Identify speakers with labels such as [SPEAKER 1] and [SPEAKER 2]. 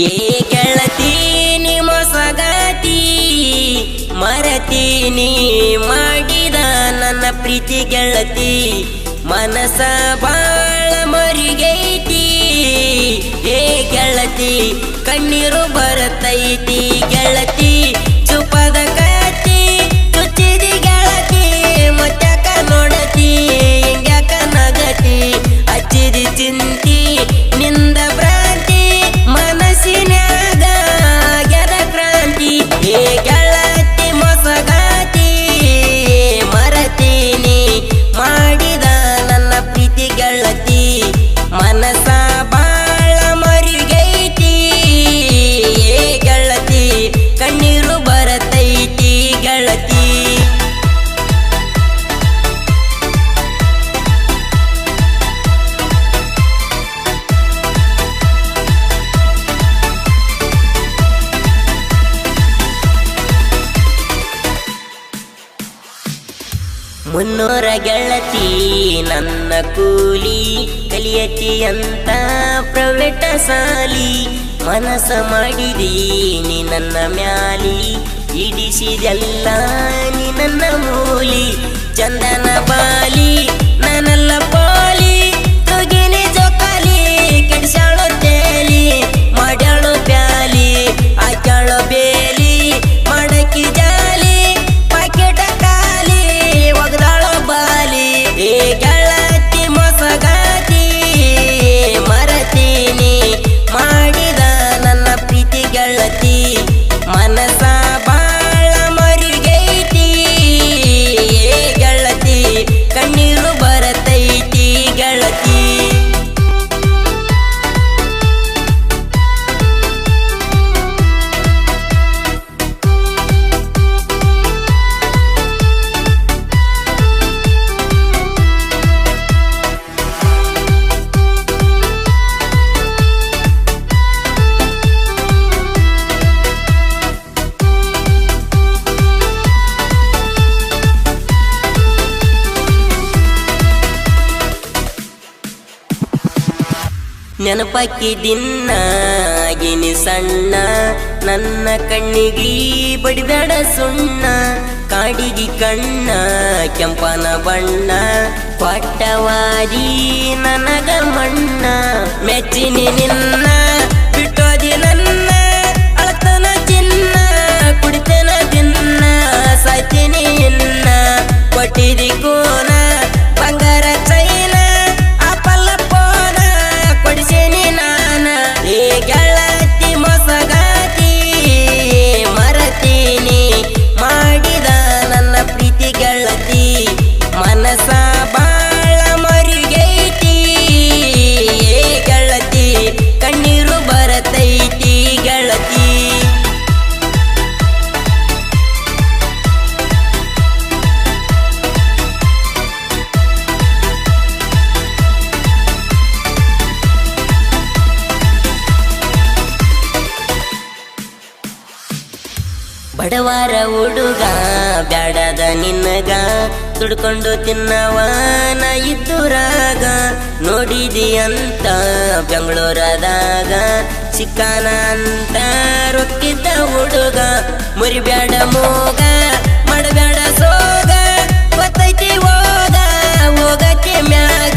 [SPEAKER 1] ಏ ಗೆಳತಿ ನೀ ಮೊಸಗಾತಿ ಮರತೀನಿ ಮಾಡಿದ ನನ್ನ ಪ್ರೀತಿ ಗೆಳತಿ ಮನಸ ಬಾಳ ಮರಿಗೈತಿ ಏ ಗೆಳತಿ ಕಣ್ಣೀರು ಬರತೈತಿ ಗೆಳತಿ ಚುಪದ ಕತ್ತಿ ಚುಚ್ಚಿದಿ ಗೆಳತಿ ಮತ್ಯಾಕ ನೋಡತಿ ಹಿಂಗ್ಯಾಕ ನಗತಿ ಹಚ್ಚಿದಿ ಚಿಂತಿ ನಿಂದ ಭ್ರಾಂತಿ ಮನಸ್ಸಿನ್ಯಾಗ ಆಗ್ಯದ ಕ್ರಾಂತಿ ಏ ಗೆಳತಿ ಮೊಸಗಾತಿ ಮರತೀನಿ ಮಾಡಿದ ನನ್ನ ಪ್ರೀತಿ ಗೆಳತಿ ಮನಸ ಬಾಳ ಮರಿಗೈತಿ ಏ ಗೆಳತಿ ಕಣ್ಣೀರು ಬರತೈತಿ ಗೆಳತಿ ಮುನ್ನೂರ ಗೆಳತಿ ನನ್ನ ಕೂಲಿ ಕಲಿಯತಿ ಅಂತ ಪ್ರೈವೇಟ ಸಾಲಿ ಮನಸ ಮಾಡಿದಿ ನೀ ನನ್ನ ಮ್ಯಾಲಿ ಹಿಡಿಸಿದೆಲ್ಲ ನೀ ನನ್ನ ಮೂಲಿ ಚಂದನ ಬಾಲಿ ನನ್ನಲ್ಲ ಪಾಲಿ ತುಗಿನಿ ಜೋಕಾಲಿ ಕೆಡಿಸಾಳೋ ತೇಲಿ ಮಾಡ್ಯಾಳೋ ಪ್ಯಾಲಿ ಆಕ್ಯಾಳೋ ಬೇಲಿ ಮಾಡಕಿ ಜಾಲಿ ಪಾಕೆಟ ಕಾಲಿ ಒಗದಾಳೋ ಬಾಲಿ ಏ ಗೆಳತಿ ಮೊಸಗಾತಿ ಮರತೀನಿ ಮಾಡಿದ ನನ್ನ ಪ್ರೀತಿ ಗೆಳತಿ ಮನಸ ಬಾಳ ಮರಿಗೈತಿ ಏ ಗೆಳತಿ ಕಣ್ಣೀರು ಬರತೈತಿ ಗೆಳತಿ ನೆನಪಕ್ಕಿ ದಿನ ಗಿನಿ ಸಣ್ಣ ನನ್ನ ಕಣ್ಣಿಗಿ ಬಡಿಬೇಡ ಸುಣ್ಣ ಕಾಡಿಗಿ ಕಣ್ಣ ಕೆಂಪನ ಬಣ್ಣ ಕೊಟ್ಟವಾದಿ ನನಗ ಮಣ್ಣ ಮೆಚ್ಚಿನಿ ನಿನ್ನ ಬಿಟ್ಟೋದಿ ನನ್ನ ಅಳತನ ಚಿನ್ನ ಕುಡಿತನ ದಿನ್ನ ಸಾಯ್ತೀನಿ ಇನ್ನ ಕೊಟ್ಟಿದಿ ಕೋನ ಬಂಗಾರ ಚೈನ ಆಪಲ್ಲ ಪೋನ ಕೊಡಿಸೇನಿ ನಾನ ಏ ಗೆಳತಿ ಮೊಸಗಾತಿ ಮರತೀನಿ ಮಾಡಿದ ನನ್ನ ಪ್ರೀತಿ ಗೆಳತಿ ಮನಸ ಬಾಳ ಮರಿಗೈತಿ ಏ ಗೆಳತಿ ಕಣ್ಣೀರು ಬರತೈತಿ ಗೆಳತಿ ಬಡವಾರ ಹುಡುಗ ಬ್ಯಾಡದ ನಿನ್ನಗ ದುಡ್ಕೊಂಡು ತಿನ್ನವನ ಇದ್ದುರಾಗ ನೋಡಿದಿ ಅಂತ ಬೆಂಗಳೂರದಾಗ ಸಿಕ್ಕಾನ ಅಂತ ರೊಕ್ಕಿದ್ದ ಹುಡುಗ ಮುರಿಬ್ಯಾಡ ಮೋಗ ಮಾಡಬ್ಯಾಡ ಸೋಗ ಗೊತ್ತೈತಿ ಹೋಗ ಹೋಗಕ್ಕೆ ಮ್ಯಾಗ